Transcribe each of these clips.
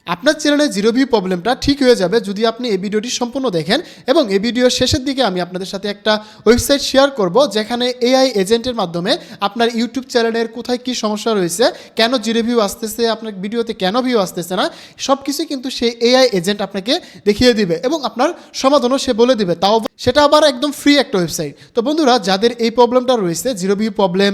আপনার চ্যানেলে zero view প্রবলেমটা ঠিক হয়ে যাবে যদি আপনি এই ভিডিওটি সম্পূর্ণ দেখেন এবং এই ভিডিওর শেষের দিকে আমি আপনাদের সাথে একটা ওয়েবসাইট শেয়ার করব যেখানে এআই এজেন্টের মাধ্যমে আপনার ইউটিউব চ্যানেলের কোথায় কী সমস্যা রয়েছে, কেন জিরো ভিউ আসতেছে, আপনার ভিডিওতে কেন ভিউ আসতেছে না, সব কিছু কিন্তু সেই এআই এজেন্ট আপনাকে দেখিয়ে দিবে এবং আপনার সমাধানও সে বলে দিবে, তাও সেটা আবার একদম ফ্রি একটা ওয়েবসাইট। তো বন্ধুরা, যাদের এই প্রবলেমটা রয়েছে, জিরো ভিউ প্রবলেম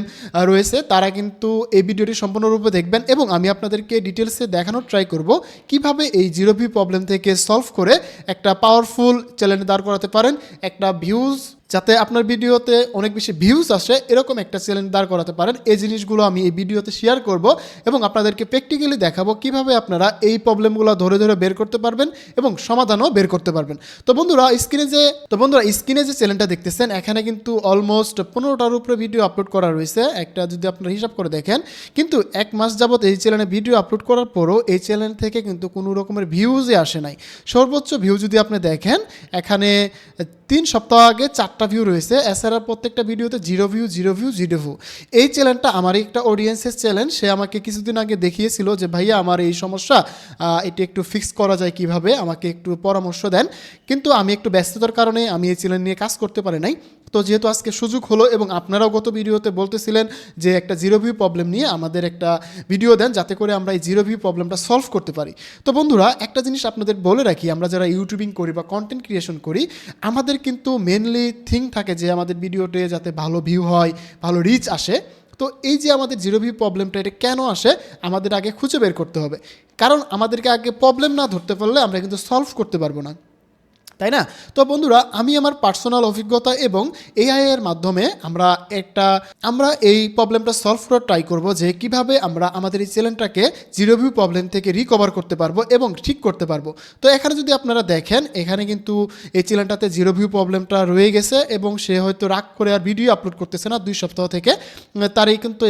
রয়েছে, তারা কিন্তু এই ভিডিওটি সম্পূর্ণরূপে দেখবেন এবং আমি আপনাদেরকে ডিটেলসে দেখানোর ট্রাই করব কিভাবে এই জিরো ভিউ প্রবলেম থেকে সলভ করে একটা পাওয়ারফুল চ্যানেল দাঁড় করাতে পারেন, একটা ভিউজ যাতে আপনার ভিডিওতে অনেক বেশি ভিউজ আসে এরকম একটা চ্যানেল দাঁড় করাতে পারেন। এই জিনিসগুলো আমি এই ভিডিওতে শেয়ার করব এবং আপনাদেরকে প্র্যাকটিক্যালি দেখাবো কিভাবে আপনারা এই প্রবলেমগুলো ধরে ধরে বের করতে পারবেন এবং সমাধানও বের করতে পারবেন। তো বন্ধুরা, স্ক্রিনে যে চ্যানেলটা দেখতেছেন, এখানে কিন্তু অলমোস্ট 15টার উপরে ভিডিও আপলোড করা রয়েছে। একটা যদি আপনারা হিসাব করে দেখেন, কিন্তু 1 মাস যাবত এই চ্যানেলে ভিডিও আপলোড করার পরও এই চ্যানেল থেকে কিন্তু কোনো রকমের ভিউজই আসে নাই। সর্বোচ্চ ভিউ যদি আপনি দেখেন, এখানে 3 সপ্তাহ আগে 4টা ভিউ রয়েছে, এছাড়া প্রত্যেকটা ভিডিওতে জিরো ভিউ। এই চ্যানেলটা আমার একটা অডিয়েন্সের চ্যানেল, সে আমাকে কিছুদিন আগে দেখিয়েছিল যে ভাইয়া আমার এই সমস্যা, এটি একটু ফিক্স করা যায় কিভাবে, আমাকে একটু পরামর্শ দেন। কিন্তু আমি একটু ব্যস্ততার কারণে আমি এই চ্যানেল নিয়ে কাজ করতে পারি নাই। তো যেহেতু আজকে সুযোগ হলো এবং আপনারাও গত ভিডিওতে বলতেছিলেন যে একটা জিরো ভিউ প্রবলেম নিয়ে আমাদের একটা ভিডিও দেন যাতে করে আমরা এই জিরো ভিউ প্রবলেমটা সলভ করতে পারি। তো বন্ধুরা, একটা জিনিস আপনাদের বলে রাখি, আমরা যারা ইউটিউবিং করি বা কন্টেন্ট ক্রিয়েশন করি, আমাদের কিন্তু মেনলি থিং থাকে যে আমাদের ভিডিওতে যাতে ভালো ভিউ হয়, ভালো রিচ আসে। তো এই যে আমাদের জিরো ভিউ প্রবলেমটা, এটা কেন আসে আমাদের আগে খুঁজে বের করতে হবে, কারণ আমাদেরকে আগে প্রবলেম না ধরতে পারলে আমরা কিন্তু সলভ করতে পারবো না, তাই না? তো বন্ধুরা, আমি আমার পার্সোনাল অভিজ্ঞতা এবং এআই এর মাধ্যমে আমরা এই প্রবলেমটা সলভ করার ট্রাই করব যে কিভাবে আমরা আমাদের এই চ্যানেলটাকে জিরো ভিউ প্রবলেম থেকে রিকভার করতে পারবো এবং ঠিক করতে পারবো। তো এখানে যদি আপনারা দেখেন, এখানে কিন্তু এই চ্যানেলটাতে জিরো ভিউ প্রবলেমটা রয়ে গেছে এবং সে হয়তো রাগ করে আর ভিডিও আপলোড করতেছে না 2 সপ্তাহ থেকে। তারই কিন্তু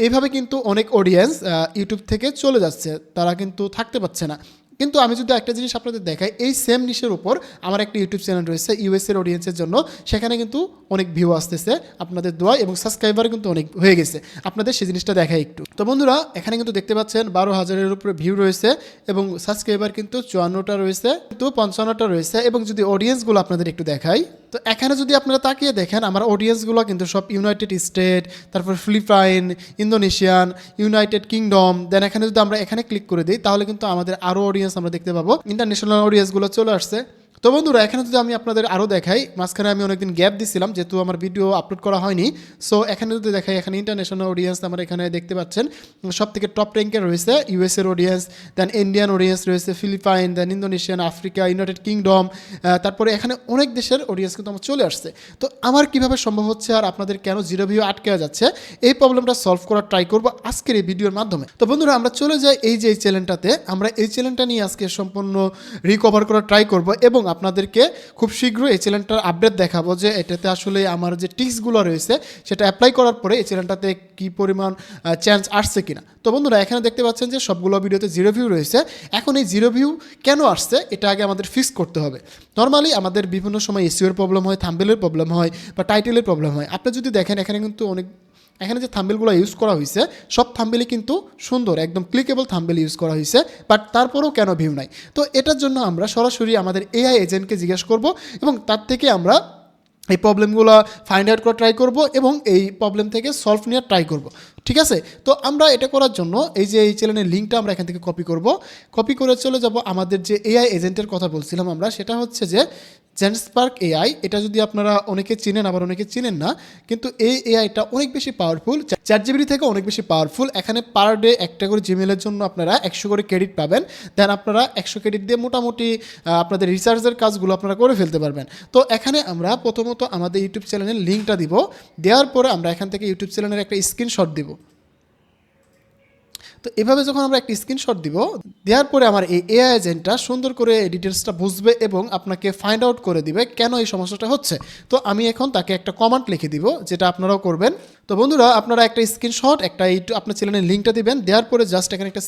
এইভাবে কিন্তু অনেক অডিয়েন্স ইউটিউব থেকে চলে যাচ্ছে, তারা কিন্তু থাকতে পারছে না। কিন্তু আমি যদি একটা জিনিস আপনাদের দেখাই, এই সেম নিশের উপর আমার একটা ইউটিউব চ্যানেল রয়েছে ইউএসএর অডিয়েন্সের জন্য, সেখানে কিন্তু অনেক ভিউ আসতেছে আপনাদের দোয়া এবং সাবস্ক্রাইবার কিন্তু অনেক হয়ে গেছে। আপনাদের সেই জিনিসটা দেখাই একটু। তো বন্ধুরা, এখানে কিন্তু দেখতে পাচ্ছেন 12,000-এর উপরে ভিউ রয়েছে এবং সাবস্ক্রাইবার কিন্তু 54টা রয়েছে, কিন্তু 55টা রয়েছে। এবং যদি অডিয়েন্সগুলো আপনাদের একটু দেখাই, তো এখানে যদি আপনারা তাকিয়ে দেখেন, আমার অডিয়েন্সগুলো কিন্তু সব ইউনাইটেড স্টেট, তারপর ফিলিপাইন, ইন্দোনেশিয়ান, ইউনাইটেড কিংডম। দেন এখানে যদি আমরা এখানে ক্লিক করে দিই, তাহলে কিন্তু আমাদের আরও অডিয়েন্স আমরা দেখতে পাবো, ইন্টারন্যাশনাল অডিয়েন্সগুলো চলে আসছে। তো বন্ধুরা, এখানে যদি আমি আপনাদের আরও দেখাই, মাঝখানে আমি অনেকদিন গ্যাপ দিছিলাম যেহেতু আমার ভিডিও আপলোড করা হয়নি। সো এখানে যদি দেখাই, এখানে ইন্টারন্যাশনাল অডিয়েন্স আমার এখানে দেখতে পাচ্ছেন সব থেকে টপ র্যাঙ্কে রয়েছে ইউএসএর অডিয়েন্স, দেন ইন্ডিয়ান অডিয়েন্স রয়েছে, ফিলিপাইন, দেন ইন্দোনেশিয়ান, আফ্রিকা, ইউনাইটেড কিংডম, তারপরে এখানে অনেক দেশের অডিয়েন্স কিন্তু আমার চলে আসছে। তো আমার কীভাবে সম্ভব হচ্ছে আর আপনাদের কেন জিরো ভিউ আটকে যাচ্ছে, এই প্রবলেমটা সলভ করার ট্রাই করবো আজকের এই ভিডিওর মাধ্যমে। তো বন্ধুরা, আমরা চলে যাই এই যে এই চ্যানেলটাতে, আমরা এই চ্যানেলটা নিয়ে আজকে সম্পূর্ণ রিকভার করার ট্রাই করবো এবং আপনাদেরকে খুব শীঘ্রই এই চ্যানেলটার আপডেট দেখাবো যে এটাতে আসলে আমার যে টিক্সগুলো রয়েছে সেটা অ্যাপ্লাই করার পরে এই চ্যানেলটাতে কী পরিমাণ চেঞ্জ আসছে কিনা। তো বন্ধুরা, এখানে দেখতে পাচ্ছেন যে সবগুলো ভিডিওতে জিরো ভিউ রয়েছে। এখন এই জিরো ভিউ কেন আসছে এটা আগে আমাদের ফিক্স করতে হবে। নর্মালি আমাদের বিভিন্ন সময় এসইওর প্রবলেম হয়, থাম্বনেলের প্রবলেম হয় বা টাইটেলের প্রবলেম হয়। আপনি যদি দেখেন, এখানে যে থাম্বনেলগুলো ইউজ করা হয়েছে, সব থাম্বনেলই কিন্তু সুন্দর, একদম ক্লিকেবল থাম্বনেল ইউজ করা হয়েছে, বাট তারপরেও কেন ভিউ নাই। তো এটার জন্য আমরা সরাসরি আমাদের এআই এজেন্টকে জিজ্ঞেস করব এবং তার থেকে আমরা এই প্রবলেমগুলো ফাইন্ড আউট করা ট্রাই করব এবং এই প্রবলেম থেকে সলভ নেওয়ার ট্রাই করব। ঠিক আছে? তো আমরা এটা করার জন্য এই যে এই চ্যানেলের লিঙ্কটা আমরা এখান থেকে কপি করে চলে যাব আমাদের যে এআই এজেন্টের কথা বলছিলাম আমরা, সেটা হচ্ছে যে জেনস্পার্ক এআই। এটা যদি আপনারা অনেকে চিনেন, আবার অনেকে চিনেন না, কিন্তু এই এআইটা অনেক বেশি পাওয়ারফুল, চ্যাটজিপিটি থেকে অনেক বেশি পাওয়ারফুল। এখানে পার ডে একটা করে জিমেলের জন্য আপনারা 100 করে ক্রেডিট পাবেন। দেন আপনারা 100 ক্রেডিট দিয়ে মোটামুটি আপনাদের রিসার্চের কাজগুলো আপনারা করে ফেলতে পারবেন। তো এখানে আমরা প্রথমত আমাদের ইউটিউব চ্যানেলের লিঙ্কটা দিব, দেওয়ার পরে আমরা এখান থেকে ইউটিউব চ্যানেলের একটা স্ক্রিনশট দিব। তো এভাবে যখন আমরা একটা স্ক্রিনশট দেওয়ার পরে আমার এই এআই এজেন্টটা সুন্দর করে ডিটেলসটা বুঝবে এবং আপনাকে ফাইন্ড আউট করে দিবে কেন এই সমস্যাটা হচ্ছে। তো আমি এখন তাকে একটা কমেন্ট লিখে দিব, যেটা আপনারাও করবেন। তো বন্ধুরা, আপনারা একটা স্ক্রিনশট আপনার চ্যানেলের লিঙ্কটা দিবেন, দেওয়ার পরে জাস্ট এখানে একটা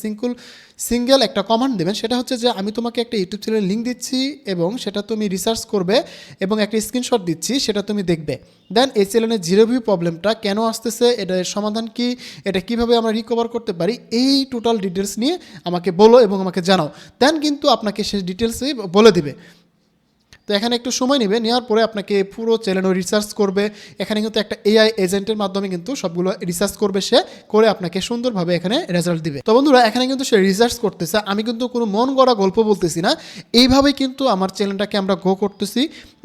সিঙ্গেল একটা কমান্ড দেবেন, সেটা হচ্ছে যে আমি তোমাকে একটা ইউটিউব চ্যানেলের লিঙ্ক দিচ্ছি এবং সেটা তুমি রিসার্চ করবে এবং একটা স্ক্রিনশট দিচ্ছি, সেটা তুমি দেখবে। দেন এই চ্যানেলের জিরো ভিউ প্রবলেমটা কেন আসতেছে, এটার সমাধান কি, এটা কিভাবে আমরা রিকভার করতে পারি, এই টোটাল ডিটেলস নিয়ে আমাকে বলো এবং আমাকে জানাও। দেন কিন্তু আপনাকে সেই ডিটেলসই বলে দিবে। তো এখানে একটু সময় নেবে, নেওয়ার পরে আপনাকে পুরো চ্যানেলও রিসার্চ করবে। এখানে কিন্তু একটা এআই এজেন্টের মাধ্যমে কিন্তু সবগুলো রিসার্চ করবে, সে করে আপনাকে সুন্দরভাবে এখানে রেজাল্ট দিবে। তো বন্ধুরা এখানে কিন্তু সে রিসার্চ করতেছে, আমি কিন্তু কোনো মন গড়া গল্প বলতেছি না, এইভাবেই কিন্তু আমার চ্যানেলটাকে আমরা গ্রো করতেছি,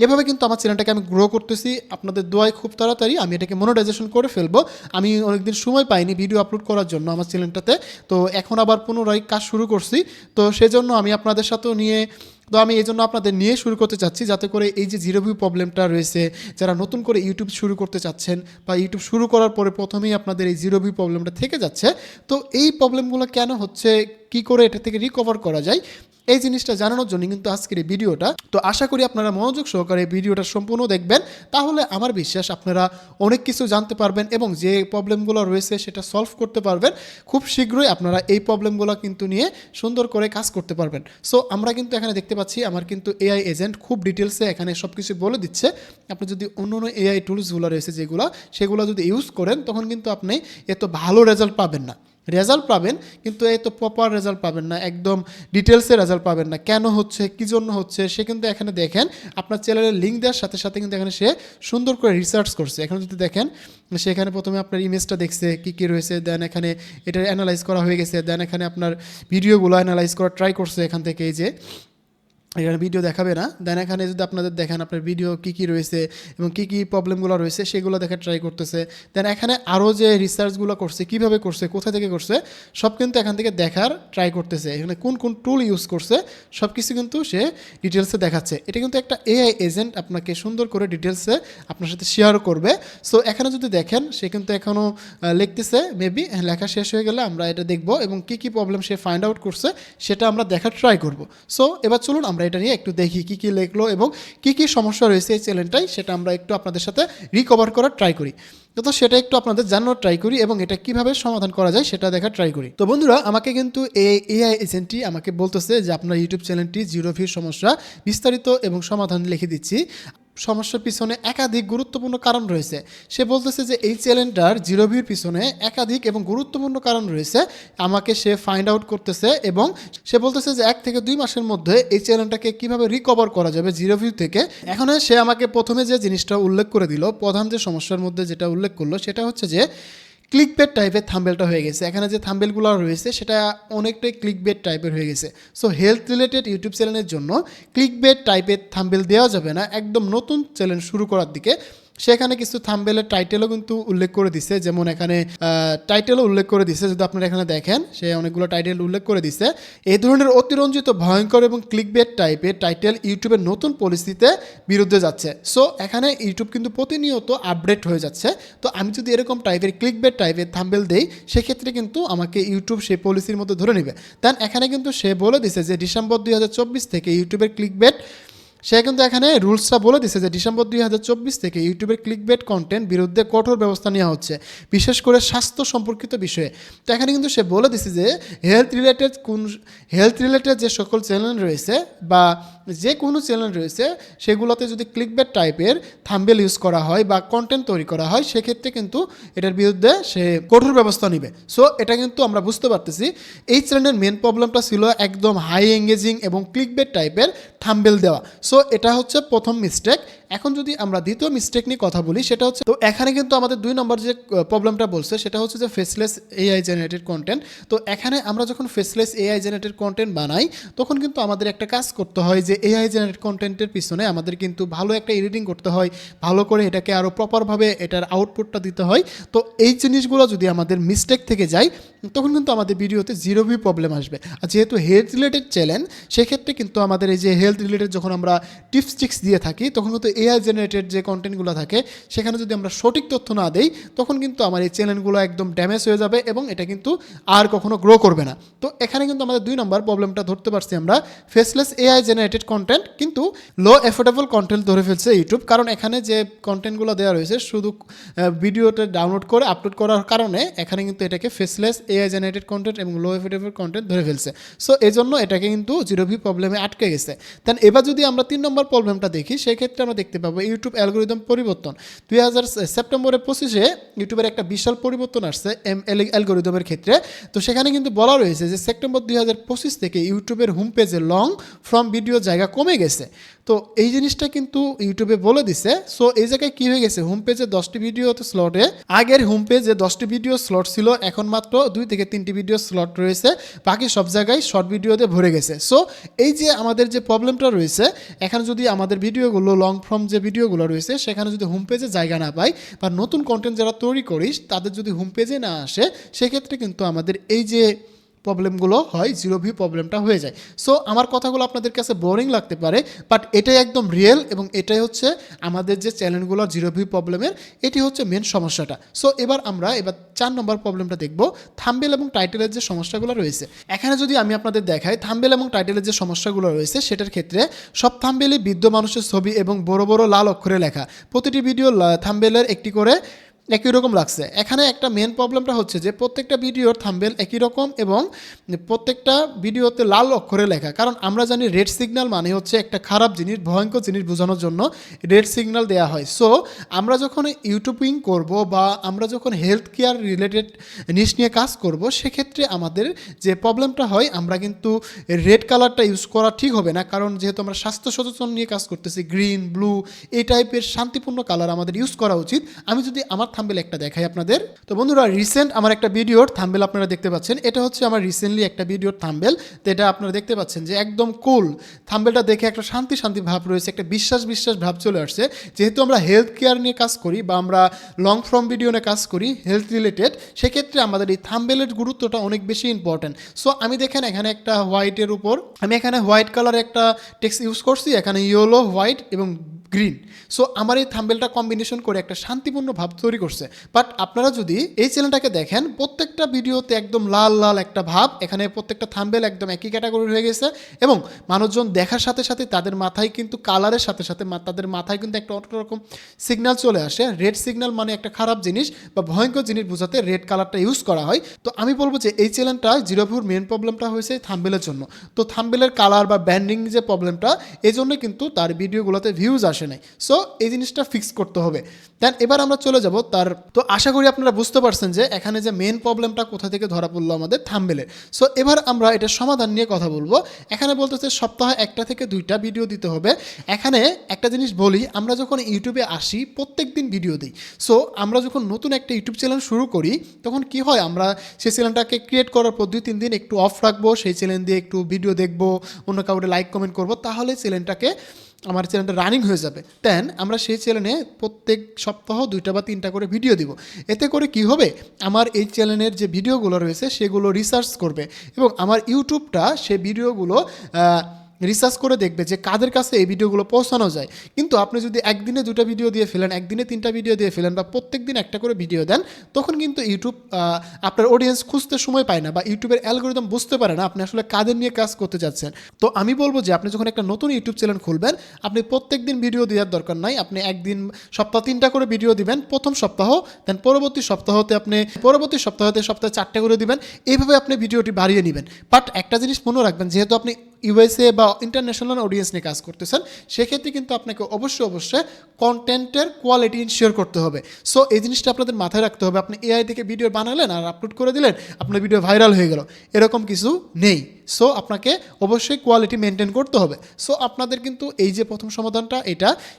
এভাবে কিন্তু আমার চ্যানেলটাকে আমি গ্রো করতেছি। আপনাদের দোয়ায় খুব তাড়াতাড়ি আমি এটাকে মনিটাইজেশন করে ফেলবো। আমি অনেকদিন সময় পাইনি ভিডিও আপলোড করার জন্য আমার চ্যানেলটাতে, তো এখন আবার পুনরায় কাজ শুরু করছি। তো সেজন্য আমি আপনাদের সাথেও নিয়ে, তো আমি এই জন্য আপনাদের নিয়ে শুরু করতে চাচ্ছি, যাতে করে এই যে জিরো ভিউ প্রবলেমটা রয়েছে, যারা নতুন করে ইউটিউব শুরু করতে চাচ্ছেন বা ইউটিউব শুরু করার পরে প্রথমেই আপনাদের এই জিরো ভিউ প্রবলেমটা থেকে যাচ্ছে, তো এই প্রবলেমগুলো কেন হচ্ছে, কি করে এটা থেকে রিকভার করা যায়, এই জিনিসটা জানানোর জন্য কিন্তু আজকের এই ভিডিওটা। তো আশা করি আপনারা মনোযোগ সহকারে এই ভিডিওটা সম্পূর্ণ দেখবেন, তাহলে আমার বিশ্বাস আপনারা অনেক কিছু জানতে পারবেন এবং যে প্রবলেমগুলো রয়েছে সেটা সলভ করতে পারবেন। খুব শীঘ্রই আপনারা এই প্রবলেমগুলো কিন্তু নিয়ে সুন্দর করে কাজ করতে পারবেন। সো আমরা কিন্তু এখানে দেখতে পাচ্ছি আমার কিন্তু এআই এজেন্ট খুব ডিটেলসে এখানে সব কিছু বলে দিচ্ছে। আপনি যদি অন্য অন্য এআই টুলসগুলো রয়েছে যেগুলো, সেগুলো যদি ইউজ করেন তখন কিন্তু আপনি এত ভালো রেজাল্ট পাবেন না। রেজাল্ট পাবেন কিন্তু এই তো প্রপার রেজাল্ট পাবেন না, একদম ডিটেলসে রেজাল্ট পাবেন না। কেন হচ্ছে, কী জন্য হচ্ছে, সে কিন্তু এখানে দেখেন আপনার চ্যানেলের লিঙ্ক দেওয়ার সাথে সাথে কিন্তু এখানে সে সুন্দর করে রিসার্চ করছে। এখানে যদি দেখেন সেখানে প্রথমে আপনার ইমেজটা দেখছে কী কী রয়েছে, দেন এখানে এটা অ্যানালাইজ করা হয়ে গেছে, দেন এখানে আপনার ভিডিওগুলো অ্যানালাইজ করা ট্রাই করছে এখান থেকে, এই যে এখানে ভিডিও দেখাবে না, দেন এখানে যদি আপনাদের দেখেন আপনার ভিডিও কী কী রয়েছে এবং কী কী প্রবলেমগুলো রয়েছে সেগুলো দেখা ট্রাই করতেছে। দেন এখানে আরও যে রিসার্চগুলো করছে, কীভাবে করছে, কোথা থেকে করছে, সব কিন্তু এখান থেকে দেখার ট্রাই করতেছে। এখানে কোন কোন টুল ইউজ করছে সব কিছু কিন্তু সে ডিটেলসে দেখাচ্ছে। এটা কিন্তু একটা এআই এজেন্ট আপনাকে সুন্দর করে ডিটেলসে আপনার সাথে শেয়ার করবে। সো এখানে যদি দেখেন সে কিন্তু এখনও লিখতেছে, মেবি লেখা শেষ হয়ে গেলে আমরা এটা দেখব এবং কী কী প্রবলেম সে ফাইন্ড আউট করছে সেটা আমরা দেখার ট্রাই করব। সো এবার চলুন আমরা এটা নিয়ে একটু দেখি কী কী লিখলো এবং কী কী সমস্যা রয়েছে এই চ্যানেলটাই, সেটা আমরা একটু আপনাদের সাথে রিকভার করার ট্রাই করি। তো সেটা একটু আপনাদের জানানোর ট্রাই করি এবং এটা কিভাবে সমাধান করা যায় সেটা দেখার ট্রাই করি। তো বন্ধুরা আমাকে কিন্তু এই এআই এজেন্টটি আমাকে বলতেছে যে আপনার ইউটিউব চ্যানেলটি জিরো ভিউ সমস্যা, বিস্তারিত এবং সমাধান লিখে দিচ্ছি। সমস্যার পিছনে একাধিক গুরুত্বপূর্ণ কারণ রয়েছে। সে বলতেছে যে এই চ্যানেলটার জিরো ভিউর পিছনে একাধিক এবং গুরুত্বপূর্ণ কারণ রয়েছে, আমাকে সে ফাইন্ড আউট করতেছে এবং সে বলতেছে যে 1 থেকে 2 মাসের মধ্যে এই চ্যানেলটাকে কিভাবে রিকভার করা যাবে জিরো ভিউ থেকে। এখন সে আমাকে প্রথমে যে জিনিসটা উল্লেখ করে দিল, প্রধান যে সমস্যার মধ্যে যেটা উল্লেখ করলো সেটা হচ্ছে যে ক্লিকবেট টাইপের থাম্বেলটা হয়ে গেছে। এখানে যে থাম্বেলগুলো রয়েছে সেটা অনেকটাই ক্লিকবেট টাইপের হয়ে গেছে। সো হেলথ রিলেটেড ইউটিউব চ্যানেলের জন্য ক্লিকবেট টাইপের থাম্বেল দেওয়া যাবে না একদম নতুন চ্যানেল শুরু করার দিকে। সেখানে কিছু থাম্বেলের টাইটেলও কিন্তু উল্লেখ করে দিছে, যেমন এখানে টাইটেলও উল্লেখ করে দিছে, যদি আপনারা এখানে দেখেন সে অনেকগুলো টাইটেল উল্লেখ করে দিছে। এই ধরনের অতিরঞ্জিত ভয়ঙ্কর এবং ক্লিকবেট টাইপের টাইটেল ইউটিউবের নতুন পলিসিতে বিরুদ্ধে যাচ্ছে। সো এখানে ইউটিউব কিন্তু প্রতিনিয়ত আপডেট হয়ে যাচ্ছে। তো আমি যদি এরকম টাইপের ক্লিকবেট টাইপের থাম্বেল দেই সেক্ষেত্রে কিন্তু আমাকে ইউটিউব সেই পলিসির মধ্যে ধরে নেবে। দেন এখানে কিন্তু সে বলে দিছে যে ডিসেম্বর 2024 থেকে ইউটিউবের ক্লিকবেট, সে কিন্তু এখানে রুলসটা বলে দিচ্ছে যে ডিসেম্বর 2024 থেকে ইউটিউবের ক্লিকবেট কন্টেন্ট বিরুদ্ধে কঠোর ব্যবস্থা নেওয়া হচ্ছে, বিশেষ করে স্বাস্থ্য সম্পর্কিত বিষয়ে। তো এখানে কিন্তু সে বলে দিচ্ছে যে হেলথ রিলেটেড যে সকল চ্যানেল রয়েছে বা যে কোনো চ্যানেল রয়েছে সেগুলোতে যদি ক্লিকবেট টাইপের থাম্বেল ইউজ করা হয় বা কন্টেন্ট তৈরি করা হয় সেক্ষেত্রে কিন্তু এটার বিরুদ্ধে সে কঠোর ব্যবস্থা নেবে। সো এটা কিন্তু আমরা বুঝতে পারতেছি এই চ্যানেলের মেন প্রবলেমটা ছিল একদম হাই এঙ্গেজিং এবং ক্লিকবেট টাইপের থাম্বেল দেওয়া। সো এটা হচ্ছে প্রথম মিস্টেক। এখন যদি আমরা দ্বিতীয় মিস্টেক নিয়ে কথা বলি সেটা হচ্ছে, তো এখানে কিন্তু আমাদের 2 নম্বর যে প্রবলেমটা বলছে সেটা হচ্ছে যে ফেসলেস এআই জেনারেটেড কন্টেন্ট। তো এখানে আমরা যখন ফেসলেস এআই জেনারেটেড কন্টেন্ট বানাই তখন কিন্তু আমাদের একটা কাজ করতে হয় যে এআই জেনারেটেড কন্টেন্টের পিছনে আমাদের কিন্তু ভালো একটা এডিটিং করতে হয়, ভালো করে এটাকে আরও প্রপারভাবে এটার আউটপুটটা দিতে হয়। তো এই জিনিসগুলো যদি আমাদের মিস্টেক থেকে যায় তখন কিন্তু আমাদের ভিডিওতে জিরো ভিউ প্রবলেম আসবে। আর যেহেতু হেলথ রিলেটেড চ্যানেল সেক্ষেত্রে কিন্তু আমাদের এই যে হেলথ রিলেটেড যখন আমরা টিপস টিক্স দিয়ে থাকি তখন কিন্তু এআই জেনারেটেড যে কন্টেন্টগুলো থাকে সেখানে যদি আমরা সঠিক তথ্য না দেই তখন কিন্তু আমার এই চ্যানেলগুলো একদম ড্যামেজ হয়ে যাবে এবং এটা কিন্তু আর কখনো গ্রো করবে না। তো এখানে কিন্তু আমাদের 2 নম্বর প্রবলেমটা ধরতে পারছি আমরা, ফেসলেস এআই জেনারেটেড কন্টেন্ট কিন্তু লো এফোর্ডেবল কন্টেন্ট ধরে ফেলছে ইউটিউব, কারণ এখানে যে কন্টেন্টগুলো দেওয়া রয়েছে শুধু ভিডিওটা ডাউনলোড করে আপলোড করার কারণে এখানে কিন্তু এটাকে ফেসলেস এআই জেনারেটেড কন্টেন্ট এবং লো এফোর্ডেবল কন্টেন্ট ধরে ফেলছে। সো এই জন্য এটাকে কিন্তু জিরো ভিউ প্রবলেমে আটকে গেছে। দেন এবার যদি আমরা 3 নম্বর প্রবলেমটা দেখি সেক্ষেত্রে আমরা দেখতে পাবো ইউটিউব অ্যালগোরিদম পরিবর্তন। সেপ্টেম্বরের 25-এ ইউটিউবের একটা বিশাল পরিবর্তন আসছে অ্যালগোরিদমের ক্ষেত্রে। তো সেখানে কিন্তু বলা রয়েছে যে সেপ্টেম্বর 2025 থেকে ইউটিউবের হোম পেজে লং ফর্ম ভিডিও জায়গা কমে গেছে। তো এই জিনিসটা কিন্তু ইউটিউবে বলে দিছে। সো এই জায়গায় কী হয়ে গেছে, হোম পেজে 10টি ভিডিওতে স্লটে, আগের হোম পেজে 10টি ভিডিও স্লট ছিল, এখন মাত্র 2 থেকে 3টি ভিডিও স্লট রয়েছে, বাকি সব জায়গায় শর্ট ভিডিওতে ভরে গেছে। সো এই যে আমাদের যে প্রবলেমটা রয়েছে, এখানে যদি আমাদের ভিডিওগুলো লং ফর্ম যে ভিডিওগুলো রয়েছে সেখানে যদি হোম পেজে জায়গা না পাই বা নতুন কন্টেন্ট যারা তৈরি করিস তাদের যদি হোম পেজে না আসে সেক্ষেত্রে কিন্তু আমাদের এই যে প্রবলেমগুলো হয় জিরো ভিউ প্রবলেমটা হয়ে যায়। সো আমার কথাগুলো আপনাদের কাছে বোরিং লাগতে পারে, বাট এটাই একদম রিয়েল এবং এটাই হচ্ছে আমাদের যে চ্যানেলগুলো জিরো ভিউ প্রবলেমের এটি হচ্ছে মেন সমস্যাটা। সো এবার 4 নম্বর প্রবলেমটা দেখব, থাম্বনেল এবং টাইটেলের যে সমস্যাগুলো রয়েছে। এখানে যদি আমি আপনাদের দেখাই থাম্বনেল এবং টাইটেলের যে সমস্যাগুলো রয়েছে সেটার ক্ষেত্রে সব থাম্বনেলে বৃদ্ধ মানুষের ছবি এবং বড় বড় লাল অক্ষরে লেখা, প্রতিটি ভিডিও থাম্বনেলের একটি করে একই রকম লাগছে। এখানে একটা মেন প্রবলেমটা হচ্ছে যে প্রত্যেকটা ভিডিওর থাম্বনেল একই রকম এবং প্রত্যেকটা ভিডিওতে লাল অক্ষরে লেখা, কারণ আমরা জানি রেড সিগন্যাল মানে হচ্ছে একটা খারাপ জিনিস, ভয়ঙ্কর জিনিস বোঝানোর জন্য রেড সিগন্যাল দেওয়া হয়। সো আমরা যখন ইউটিউবিং করব বা আমরা যখন হেলথ কেয়ার রিলেটেড জিনিস নিয়ে কাজ করব সেক্ষেত্রে আমাদের যে প্রবলেমটা হয় আমরা কিন্তু রেড কালারটা ইউজ করা ঠিক হবে না, কারণ যেহেতু আমরা স্বাস্থ্য সচেতন নিয়ে কাজ করতেছি, গ্রিন ব্লু এই টাইপের শান্তিপূর্ণ কালার আমাদের ইউজ করা উচিত। আমি যদি আমার থাম্বনেল একটা দেখাই আপনাদের, তো বন্ধুরা রিসেন্ট আমার একটা ভিডিওর থাম্বনেল আপনারা দেখতে পাচ্ছেন, এটা হচ্ছে আমার রিসেন্টলি একটা ভিডিওর থাম্বনেল। তো এটা আপনারা দেখতে পাচ্ছেন যে একদম কুল, থাম্বনেলটা দেখে একটা শান্তি শান্তি ভাব রয়েছে, একটা বিশ্বাস ভাব চলে আসছে। যেহেতু আমরা হেলথ কেয়ার নিয়ে কাজ করি বা আমরা লং ফর্ম ভিডিও নিয়ে কাজ করি হেলথ রিলেটেড, সেক্ষেত্রে আমাদের এই থাম্বনেলের গুরুত্বটা অনেক বেশি ইম্পর্টেন্ট। সো আমি দেখেন এখানে একটা হোয়াইটের উপর আমি এখানে হোয়াইট কালারের একটা টেক্সট ইউজ করছি, এখানে ইয়েলো, হোয়াইট এবং গ্রিন। সো আমার এই থাম্বনেলটা কম্বিনেশন করে একটা শান্তিপূর্ণ ভাব তৈরি করছে। বাট আপনারা যদি এই চ্যানেলটাকে দেখেন প্রত্যেকটা ভিডিওতে একদম লাল লাল একটা ভাব, এখানে প্রত্যেকটা থাম্বনেল একদম একই ক্যাটাগরি হয়ে গেছে এবং মানুষজন দেখার সাথে সাথে তাদের মাথায় কিন্তু কালারের সাথে সাথে তাদের মাথায় কিন্তু একটা অন্যরকম সিগন্যাল চলে আসে। রেড সিগন্যাল মানে একটা খারাপ জিনিস বা ভয়ঙ্কর জিনিস বোঝাতে রেড কালারটা ইউজ করা হয়। তো আমি বলবো যে এই চ্যানেলটা জিরো ভিউর মেন প্রবলেমটা হয়েছে থাম্বনেলের জন্য। তো থাম্বনেলের কালার বা ব্যান্ডিং যে প্রবলেমটা এই জন্য কিন্তু তার ভিডিওগুলোতে ভিউজ আসে নাই। সো এই জিনিসটা ফিক্স করতে হবে। দেন এবার আমরা চলে যাব তো আশা করি আপনারা বুঝতে পারছেন যে এখানে যে মেন প্রবলেমটা কোথা থেকে ধরা পড়লো আমাদের থাম্বনেলের। সো এবার আমরা এটা সমাধান নিয়ে কথা বলবো। এখানে বলতেছে সপ্তাহে 1টা থেকে 2টা ভিডিও দিতে হবে। এখানে একটা জিনিস বলি, আমরা যখন ইউটিউবে আসি প্রত্যেক দিন ভিডিও দিই। সো আমরা যখন নতুন একটা ইউটিউব চ্যানেল শুরু করি তখন কি হয়, আমরা সেই চ্যানেলটাকে ক্রিয়েট করার পর 2-3 দিন একটু অফ রাখবো, সেই চ্যানেল দিয়ে একটু ভিডিও দেখবো, অন্য কাউকে লাইক কমেন্ট করবো, তাহলে আমার চ্যানেলটা রানিং হয়ে যাবে। দেন আমরা সেই চ্যানেলে প্রত্যেক সপ্তাহ 2টা বা 3টা করে ভিডিও দিব। এতে করে কি হবে, আমার এই চ্যানেলের যে ভিডিওগুলো রয়েছে সেগুলো রিসার্চ করবে এবং আমার ইউটিউবটা সেই ভিডিওগুলো রিসার্চ করে দেখবে যে কাদের কাছে এই ভিডিওগুলো পৌঁছানো যায়। কিন্তু আপনি যদি একদিনে 2টা ভিডিও দিয়ে ফেলেন, একদিনে 3টা ভিডিও দিয়ে ফেলেন বা প্রত্যেক দিন একটা করে ভিডিও দেন, তখন কিন্তু ইউটিউব আপনার অডিয়েন্স খুঁজতে সময় পায় না বা ইউটিউবের অ্যালগোরিদম বুঝতে পারে না আপনি আসলে কাদের নিয়ে কাজ করতে যাচ্ছেন। তো আমি বলবো যে আপনি যখন একটা নতুন ইউটিউব চ্যানেল খুলবেন আপনি প্রত্যেক দিন ভিডিও দেওয়ার দরকার নাই। আপনি একদিন সপ্তাহ 3টা করে ভিডিও দিবেন প্রথম সপ্তাহ, দেন পরবর্তী সপ্তাহে সপ্তাহে 4টা করে দিবেন। এইভাবে আপনি ভিডিওটি বাড়িয়ে নেবেন। বাট একটা জিনিস মনে রাখবেন, যেহেতু আপনি ইউএসএ বা ইন্টারন্যাশনাল অডিয়েন্স নিয়ে কাজ করতেছেন সেক্ষেত্রে কিন্তু আপনাকে অবশ্যই কন্টেন্টের কোয়ালিটি ইনশিওর করতে হবে। সো এই জিনিসটা আপনাদের মাথায় রাখতে হবে। আপনি এআই থেকে ভিডিও বানালেন আর আপলোড করে দিলেন, আপনার ভিডিও ভাইরাল হয়ে গেল, এরকম কিছু নেই। সো আপনাকে অবশ্যই কোয়ালিটি মেনটেন করতে হবে। সো আপনাদের কিন্তু এই যে প্রথম সমাধানটা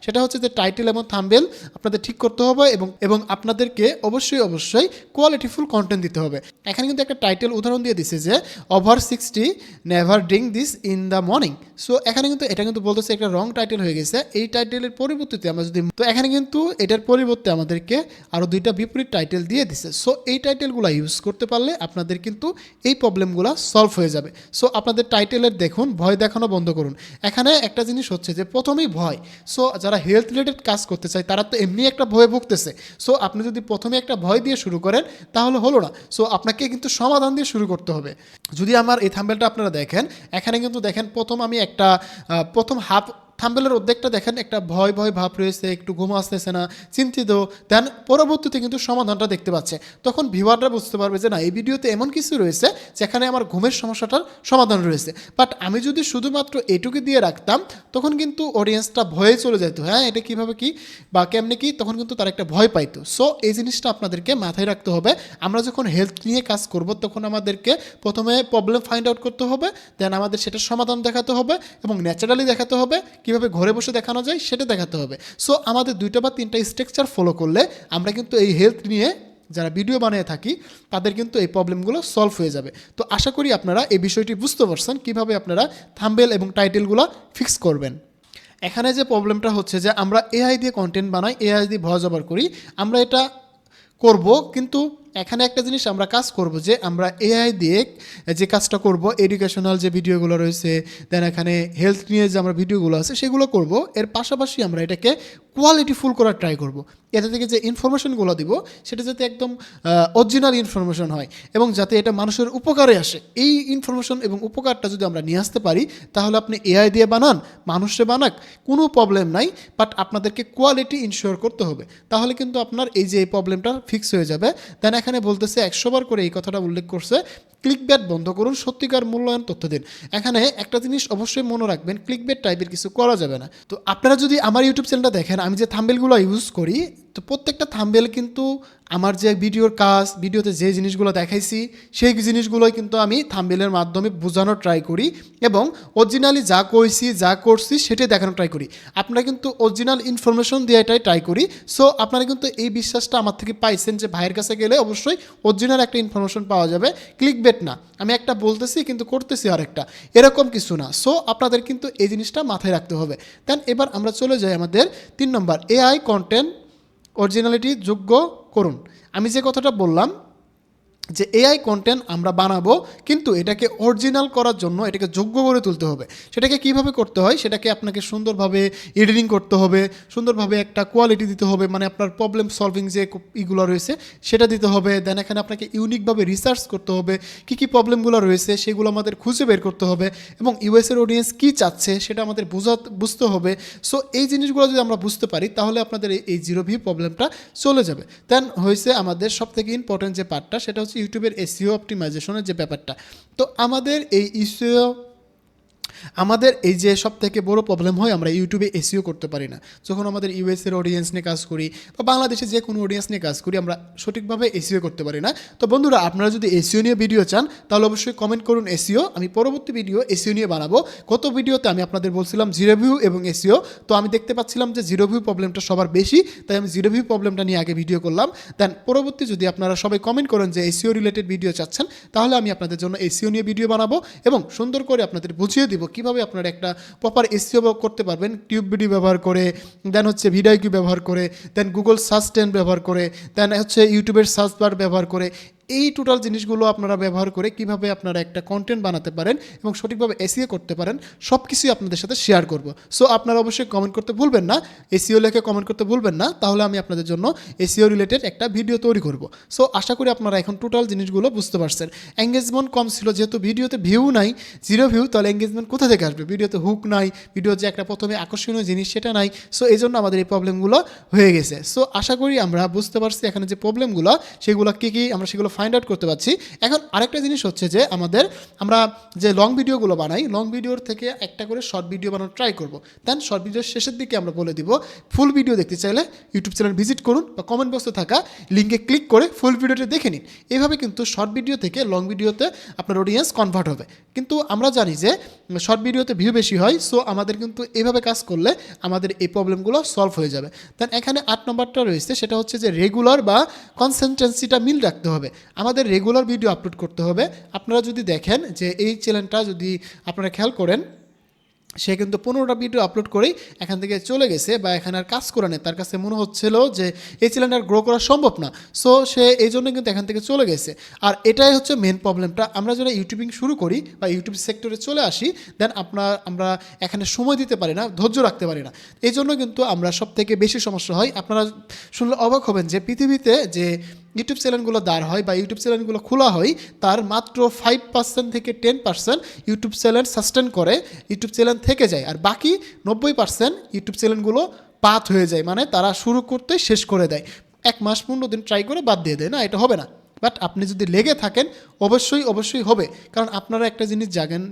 সেটা হচ্ছে যে টাইটেল এবং থাম্বনেল আপনাদের ঠিক করতে হবে এবং আপনাদেরকে অবশ্যই কোয়ালিটিফুল কন্টেন্ট দিতে হবে। এখানে কিন্তু একটা টাইটেল উদাহরণ দিয়ে দিছে যে over 60 never drink this in the morning. So এখানে কিন্তু এটা কিন্তু বলতেছে একটা রং টাইটেল হয়ে গেছে। এই টাইটেলের পরিবর্তে আমরা যদি, তো এখানে কিন্তু এটার পরিবর্তে আমাদেরকে আরও দুইটা বিপরীত টাইটেল দিয়ে দিছে। সো এই টাইটেলগুলো ইউজ করতে পারলে আপনাদের কিন্তু এই প্রবলেমগুলো সলভ হয়ে যাবে। সো আপনাদের টাইটেলের দেখুন ভয় দেখানো বন্ধ করুন। এখানে একটা জিনিস হচ্ছে যে প্রথমেই ভয়। সো যারা হেলথ রিলেটেড কাজ করতে চায় তারা তো এমনি একটা ভয়ে ভুগতেছে। সো আপনি যদি প্রথমে একটা ভয় দিয়ে শুরু করেন তাহলে হলো না। সো আপনাকে কিন্তু সমাধান দিয়ে শুরু করতে হবে। যদি আমার এই থাম্বনেলটা আপনারা দেখেন, এখানে কিন্তু দেখেন প্রথম আমি একটা প্রথম হাফ থাম্বনেলের অর্ধেকটা দেখেন একটা ভয় ভয় ভাব রয়েছে, একটু ঘুম আসতেছে না, চিন্তিত। দেন পরবর্তীতে কিন্তু সমাধানটা দেখতে পাচ্ছে। তখন ভিউয়াররা বুঝতে পারবে যে না, এই ভিডিওতে এমন কিছু রয়েছে যেখানে আমার ঘুমের সমস্যাটার সমাধান রয়েছে। বাট আমি যদি শুধুমাত্র এটুকু দিয়ে রাখতাম তখন কিন্তু অডিয়েন্সটা ভয়ে চলে যেত, হ্যাঁ এটা কীভাবে কি বা কেমনে কি, তখন কিন্তু তারা একটা ভয় পাইতো। সো এই জিনিসটা আপনাদেরকে মাথায় রাখতে হবে। আমরা যখন হেলথ নিয়ে কাজ করব তখন আমাদেরকে প্রথমে প্রবলেম ফাইন্ড আউট করতে হবে, দেন আমাদের সেটার সমাধান দেখাতে হবে এবং ন্যাচারালি দেখাতে হবে। কীভাবে ঘরে বসে দেখানো যায় সেটা দেখাতে হবে। সো আমাদের 2টা বা 3টা স্ট্রাকচার ফলো করলে আমরা কিন্তু এই হেলথ নিয়ে যারা ভিডিও বানিয়ে থাকি তাদের কিন্তু এই প্রবলেমগুলো সলভ হয়ে যাবে। তো আশা করি আপনারা এই বিষয়টি বুঝতে পারছেন কীভাবে আপনারা থাম্বনেল এবং টাইটেলগুলো ফিক্স করবেন। এখানে যে প্রবলেমটা হচ্ছে যে আমরা এআই দিয়ে কন্টেন্ট বানাই, এআই দিয়ে ভয়েস ওভার করি, আমরা এটা করব, কিন্তু এখানে একটা জিনিস আমরা কাজ করব যে আমরা এআই দিয়ে যে কাজটা করব, এডুকেশনাল যে ভিডিওগুলো রয়েছে, দেন এখানে হেলথ নিয়ে যে আমরা ভিডিওগুলো আছে সেগুলো করব। এর পাশাপাশি আমরা এটাকে কোয়ালিটিফুল করার ট্রাই করব। এটা থেকে যে ইনফরমেশনগুলো দিব সেটা যাতে একদম অরিজিনাল ইনফরমেশন হয় এবং যাতে এটা মানুষের উপকারে আসে। এই ইনফরমেশন এবং উপকারটা যদি আমরা নিয়ে আসতে পারি তাহলে আপনি এআই দিয়ে বানান, মানুষে বানাক, কোনো প্রবলেম নাই। বাট আপনাদেরকে কোয়ালিটি ইনশিওর করতে হবে, তাহলে কিন্তু আপনার এই যে এই প্রবলেমটা ফিক্স হয়ে যাবে। দেন এখানে বলতেছে 100 বার করে এই কথাটা উল্লেখ করছে, ক্লিকব্যাট বন্ধ করুন, সত্যিকার মূল্যায়ন তথ্য দিন। এখানে একটা জিনিস অবশ্যই মনে রাখবেন, ক্লিকব্যাট টাইপের কিছু করা যাবে না। তো আপনারা যদি আমার ইউটিউব চ্যানেলটা দেখেন, আমি যে থাম্বনেলগুলো ইউজ করি, তো প্রত্যেকটা থাম্বনেল কিন্তু আমার যে ভিডিওর কাজ, ভিডিওতে যে জিনিসগুলো দেখাইছি সেই জিনিসগুলোই কিন্তু আমি থাম্বনেলের মাধ্যমে বোঝানোর ট্রাই করি এবং অরিজিনালি যা কইছি যা করছি সেটাই দেখানোর ট্রাই করি। আপনারা কিন্তু অরিজিনাল ইনফরমেশন দিয়ে এটাই ট্রাই করি। সো আপনারা কিন্তু এই বিশ্বাসটা আমার থেকে পাইছেন যে ভাইয়ের কাছে গেলে অবশ্যই অরিজিনাল একটা ইনফরমেশন পাওয়া যাবে, ক্লিকবেট না আমি একটা বলতেছি কিন্তু করতেছি আরেকটা, এরকম কিছু না। সো আপনাদের কিন্তু এই জিনিসটা মাথায় রাখতে হবে। দেন এবার আমরা চলে যাই আমাদের 3 নম্বর, এআই কন্টেন্ট অরিজিনালিটি যোগ্য করুন। আমি যে কথাটা বললাম যে এআই কন্টেন্ট আমরা বানাবো, কিন্তু এটাকে অরিজিনাল করার জন্য এটাকে যোগ্য করে তুলতে হবে। সেটাকে কিভাবে করতে হয়, সেটাকে আপনাকে সুন্দরভাবে এডিটিং করতে হবে, সুন্দরভাবে একটা কোয়ালিটি দিতে হবে, মানে আপনার প্রবলেম সলভিং যে ইগুলো রয়েছে সেটা দিতে হবে। দেন এখানে আপনাকে ইউনিকভাবে রিসার্চ করতে হবে, কী কী প্রবলেমগুলো রয়েছে সেগুলো আমাদের খুঁজে বের করতে হবে এবং ইউএসের অডিয়েন্স কী চাচ্ছে সেটা আমাদের বুঝতে হবে। সো এই জিনিসগুলো যদি আমরা বুঝতে পারি তাহলে আপনাদের এই জিরো ভিউ প্রবলেমটা চলে যাবে। দেন হয়েছে আমাদের সবথেকে ইম্পর্টেন্ট যে পার্টটা, সেটা হচ্ছে ইউটিউবের এসইও অপটিমাইজেশনের যে ব্যাপারটা। তো আমাদের এই আমাদের এই যে সব থেকে বড় প্রবলেম হয়, আমরা ইউটিউবে এসইও করতে পারি না। যখন আমাদের ইউএসের অডিয়েন্স নিয়ে কাজ করি বা বাংলাদেশে যে কোনো অডিয়েন্স নিয়ে কাজ করি, আমরা সঠিকভাবে এসইও করতে পারি না। তো বন্ধুরা, আপনারা যদি এসইও নিয়ে ভিডিও চান তাহলে অবশ্যই কমেন্ট করুন এসইও। আমি পরবর্তী ভিডিও এসইও নিয়ে বানাবো। গত ভিডিওতে আমি আপনাদের বলছিলাম জিরো ভিউ এবং এসইও, তো আমি দেখতে পাচ্ছিলাম যে জিরো ভিউ প্রবলেমটা সবার বেশি, তাই আমি জিরো ভিউ প্রবলেমটা নিয়ে আগে ভিডিও করলাম। দেন পরবর্তী যদি আপনারা সবাই কমেন্ট করেন যে এসইও রিলেটেড ভিডিও চাচ্ছেন, তাহলে আমি আপনাদের জন্য এসইও নিয়ে ভিডিও বানাবো এবং সুন্দর করে আপনাদের বুঝিয়ে দিব কীভাবে আপনারা একটা প্রপার এসইও করতে পারবেন, টিউব ভিডিও ব্যবহার করে, দেন হচ্ছে ভিডিও ব্যবহার করে, দেন গুগল সার্চ ট্রেন্ড ব্যবহার করে, দেন হচ্ছে ইউটিউবের সার্চ বার ব্যবহার করে। এই টোটাল জিনিসগুলো আপনারা ব্যবহার করে কিভাবে আপনারা একটা কন্টেন্ট বানাতে পারেন এবং সঠিকভাবে এসইও করতে পারেন, সব কিছুই আপনাদের সাথে শেয়ার করব। সো আপনারা অবশ্যই কমেন্ট করতে ভুলবেন না, এসইও লেখে কমেন্ট করতে ভুলবেন না, তাহলে আমি আপনাদের জন্য এসইও রিলেটেড একটা ভিডিও তৈরি করব। সো আশা করি আপনারা এখন টোটাল জিনিসগুলো বুঝতে পারছেন। এঙ্গেজমেন্ট কম ছিল, যেহেতু ভিডিওতে ভিউ নাই, জিরো ভিউ, তাহলে এঙ্গেজমেন্ট কোথা থেকে আসবে? ভিডিওতে হুক নাই, ভিডিও যে একটা প্রথমে আকর্ষণীয় জিনিস সেটা নাই। সো এই জন্য আমাদের এই প্রবলেমগুলো হয়ে গেছে। সো আশা করি আমরা বুঝতে পারছি এখানে যে প্রবলেমগুলো সেগুলো কী আমরা সেগুলো ফাইন্ড আউট করতে পারছি। এখন আরেকটা জিনিস হচ্ছে যে আমরা যে লং ভিডিওগুলো বানাই, লং ভিডিওর থেকে একটা করে শর্ট ভিডিও বানানোর ট্রাই করব। দেন শর্ট ভিডিওর শেষের দিকে আমরা বলে দিব, ফুল ভিডিও দেখতে চাইলে ইউটিউব চ্যানেল ভিজিট করুন বা কমেন্ট বক্সে থাকা লিঙ্কে ক্লিক করে ফুল ভিডিওটি দেখে নিন। এভাবে কিন্তু শর্ট ভিডিও থেকে লং ভিডিওতে আপনার অডিয়েন্স কনভার্ট হবে। কিন্তু আমরা জানি যে শর্ট ভিডিওতে ভিউ বেশি হয়। সো আমাদের কিন্তু এইভাবে কাজ করলে আমাদের এই প্রবলেমগুলো সলভ হয়ে যাবে। দেন এখানে 8 নম্বরটা রয়েছে, সেটা হচ্ছে যে রেগুলার বা কনসিস্টেন্সিটা মিল রাখতে হবে। আমাদের রেগুলার ভিডিও আপলোড করতে হবে। আপনারা যদি দেখেন যে এই চ্যানেলটা যদি আপনারা খেয়াল করেন, সে কিন্তু 15টা ভিডিও আপলোড করেই এখান থেকে চলে গেছে বা এখানে আর কাজ করে নেই, তার কাছে মনে হচ্ছিল যে এই চ্যানেলটা আর গ্রো করা সম্ভব না। সো সে এই জন্য কিন্তু এখান থেকে চলে গেছে। আর এটাই হচ্ছে মেন প্রবলেমটা। আমরা যারা ইউটিউবিং শুরু করি বা ইউটিউব সেক্টরে চলে আসি, দেন আমরা এখানে সময় দিতে পারি না, ধৈর্য রাখতে পারি না। এই জন্য কিন্তু আমরা সব থেকে বেশি সমস্যা হয়। আপনারা শুনলে অবাক হবেন যে পৃথিবীতে যে ইউটিউব চ্যানেলগুলো দাঁড় হয় বা ইউটিউব চ্যানেলগুলো খোলা হয়, তার মাত্র 5% থেকে 10% ইউটিউব চ্যানেল সাস্টেন করে, ইউটিউব চ্যানেল থেকে যায়। আর বাকি 90% ইউটিউব চ্যানেলগুলো পাত হয়ে যায়, মানে তারা শুরু করতেই শেষ করে দেয়। 1 মাস 15 দিন ট্রাই করে বাদ দিয়ে দেয়, না এটা হবে না। বাট আপনি যদি লেগে থাকেন অবশ্যই হবে। কারণ আপনারা একটা জিনিস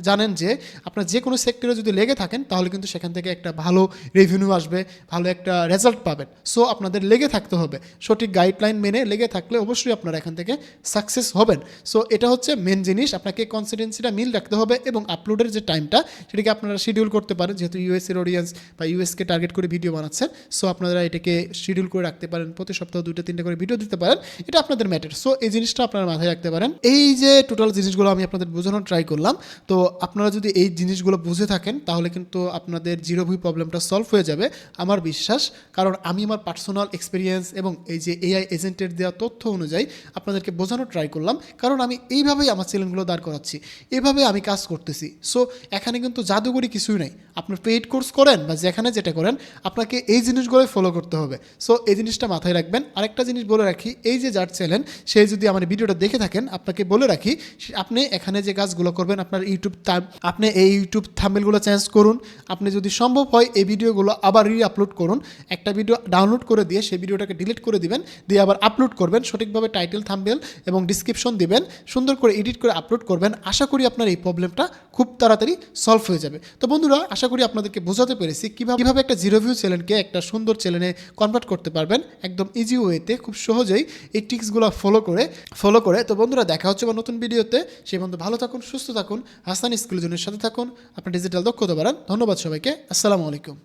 জানেন যে আপনার যে কোনো সেক্টরে যদি লেগে থাকেন তাহলে কিন্তু সেখান থেকে একটা ভালো রেভিনিউ আসবে, ভালো একটা রেজাল্ট পাবেন। সো আপনাদের লেগে থাকতে হবে, সঠিক গাইডলাইন মেনে লেগে থাকলে অবশ্যই আপনারা এখান থেকে সাকসেস হবেন। সো এটা হচ্ছে মেন জিনিস, আপনাকে কনসিস্টেন্সিটা মিল রাখতে হবে এবং আপলোডের যে টাইমটা সেটাকে আপনারা শিডিউল করতে পারেন। যেহেতু ইউএসের অডিয়েন্স বা ইউএসকে টার্গেট করে ভিডিও বানাচ্ছেন, সো আপনারা এটাকে শিডিউল করে রাখতে পারেন, প্রতি সপ্তাহে 2-3টা করে ভিডিও দিতে পারেন, এটা আপনাদের ম্যাটার। সো এই জিনিসটা আপনারা মাথায় রাখতে পারেন। এই যে টোটাল জিনিসগুলো আমি আপনাদের বোঝানোর ট্রাই করলাম, তো আপনারা যদি এই জিনিসগুলো বুঝে থাকেন তাহলে কিন্তু আপনাদের জিরো ভিউ প্রবলেমটা সলভ হয়ে যাবে আমার বিশ্বাস। কারণ আমি আমার পার্সোনাল এক্সপিরিয়েন্স এবং এই যে এআই এজেন্টের দেওয়া তথ্য অনুযায়ী আপনাদেরকে বোঝানোর ট্রাই করলাম। কারণ আমি এইভাবেই আমার চ্যানেলগুলো দাঁড় করাচ্ছি, এভাবে আমি কাজ করতেছি। সো এখানে কিন্তু জাদুকরি কিছুই নাই। আপনার পেইড কোর্স করেন বা যেখানে যেটা করেন, আপনাকে এই জিনিসগুলোই ফলো করতে হবে। সো এই জিনিসটা মাথায় রাখবেন। আরেকটা জিনিস বলে রাখি, এই যে যার চ্যানেল সে যদি আমার ভিডিওটা দেখে থাকেন, আপনাকে বলে রাখি আপনি এখানে যে কাজগুলো করবেন, আপনার আপনি এই ইউটিউব থাম্বনেলগুলো চেঞ্জ করুন। আপনি যদি সম্ভব হয় এই ভিডিওগুলো আবার আপলোড করুন। একটা ভিডিও ডাউনলোড করে দিয়ে সেই ভিডিওটাকে ডিলিট করে দিবেন, দিয়ে আবার আপলোড করবেন, সঠিকভাবে টাইটেল, থাম্বনেল এবং ডিসক্রিপশন দিবেন, সুন্দর করে এডিট করে আপলোড করবেন। আশা করি আপনার এই প্রবলেমটা খুব তাড়াতাড়ি সলভ হয়ে যাবে। তো বন্ধুরা, আশা করি আপনাদেরকে বোঝাতে পেরেছি কিভাবে একটা জিরো ভিউ চ্যানেলকে একটা সুন্দর চ্যানেলে কনভার্ট করতে পারবেন একদম ইজি ওয়েতে, খুব সহজেই এই টিক্সগুলো ফলো করে। তো বন্ধুরা, দেখা হচ্ছে বা নতুন ভিডিওতে। সেই বন্ধু ভালো থাকুন, সুস্থ থাকুন, হাসান স্কুল জনের সাথে থাকুন, আপনার ডিজিটাল দক্ষতা বাড়ান। ধন্যবাদ সবাইকে। আসসালামু আলাইকুম।